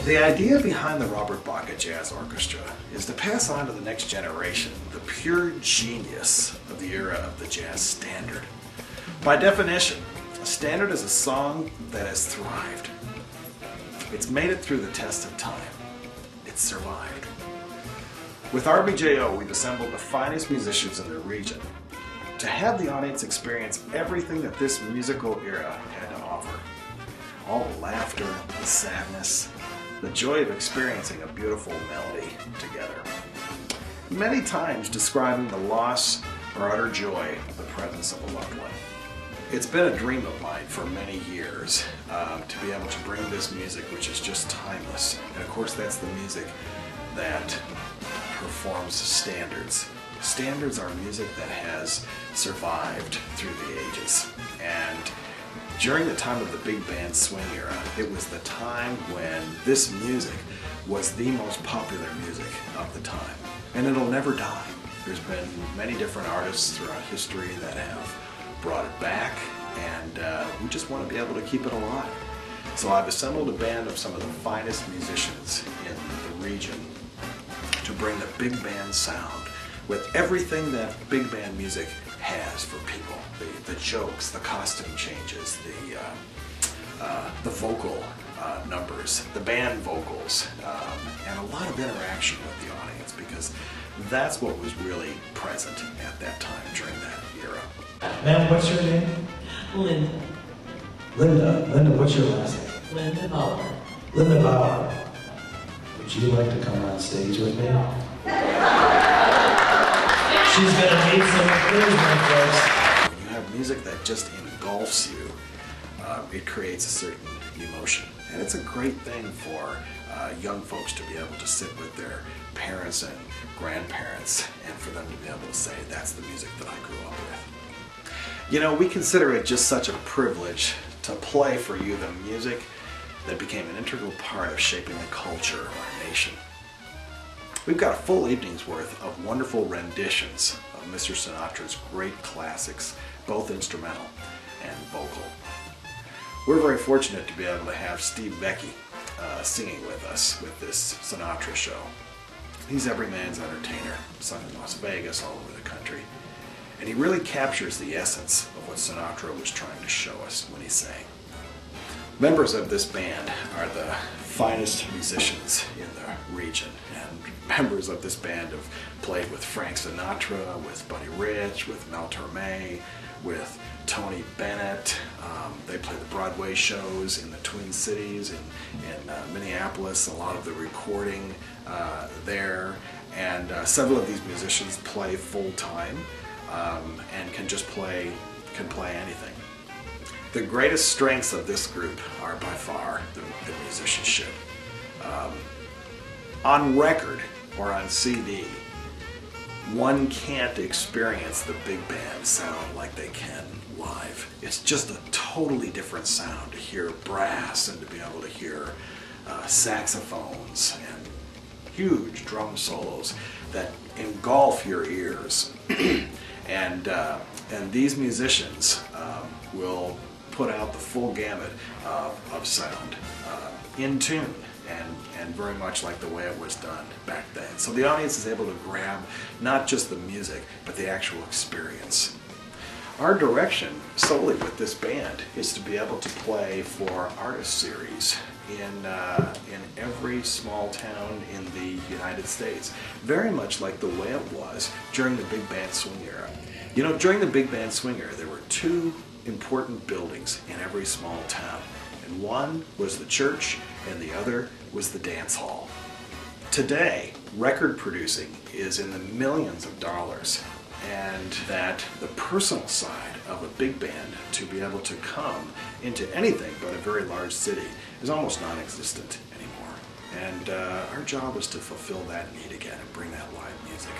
The idea behind the Robert Baca Jazz Orchestra is to pass on to the next generation the pure genius of the era of the jazz standard. By definition, a standard is a song that has thrived. It's made it through the test of time. It's survived. With RBJO, we've assembled the finest musicians in the region to have the audience experience everything that this musical era had to offer. All the laughter, the sadness, the joy of experiencing a beautiful melody together. Many times describing the loss or utter joy of the presence of a loved one. It's been a dream of mine for many years to be able to bring this music, which is just timeless. And of course, that's the music that performs standards. Standards are music that has survived through the ages. And during the time of the big band swing era, it was the time when this music was the most popular music of the time. And it'll never die. There's been many different artists throughout history that have brought it back, and we just want to be able to keep it alive. So I've assembled a band of some of the finest musicians in the region to bring the big band sound with everything that big band music has for people. The jokes, the costume changes, the vocal numbers, the band vocals, and a lot of interaction with the audience, because that's what was really present at that time during that era. Ma'am, what's your name? Linda. Linda, what's your last name? Linda Bauer. Linda Bauer. Would you like to come on stage with me? She's gonna need some encouragement, folks. When you have music that just engulfs you, it creates a certain emotion. And it's a great thing for young folks to be able to sit with their parents and grandparents and for them to be able to say, that's the music that I grew up with. You know, we consider it just such a privilege to play for you the music that became an integral part of shaping the culture of our nation. We've got a full evening's worth of wonderful renditions of Mr. Sinatra's great classics, both instrumental and vocal. We're very fortunate to be able to have Steve Vecchi singing with us with this Sinatra show. He's every man's entertainer, sung in Las Vegas, all over the country. And he really captures the essence of what Sinatra was trying to show us when he sang. Members of this band are the finest musicians in the region, and members of this band have played with Frank Sinatra, with Buddy Rich, with Mel Torme, with Tony Bennett. They play the Broadway shows in the Twin Cities, in Minneapolis, a lot of the recording there, and several of these musicians play full-time and can play anything. The greatest strengths of this group are by far the musicianship. On record or on CD, one can't experience the big band sound like they can live. It's just a totally different sound to hear brass and to be able to hear saxophones and huge drum solos that engulf your ears. And these musicians will put out the full gamut of sound in tune and very much like the way it was done back then. So the audience is able to grab not just the music, but the actual experience. Our direction solely with this band is to be able to play for artist series in every small town in the United States, very much like the way it was during the big band swing era. You know, during the big band swing era, there were two important buildings in every small town, and one was the church and the other was the dance hall. Today, record producing is in the millions of dollars, and that the personal side of a big band to be able to come into anything but a very large city is almost non-existent anymore. And our job is to fulfill that need again and bring that live music.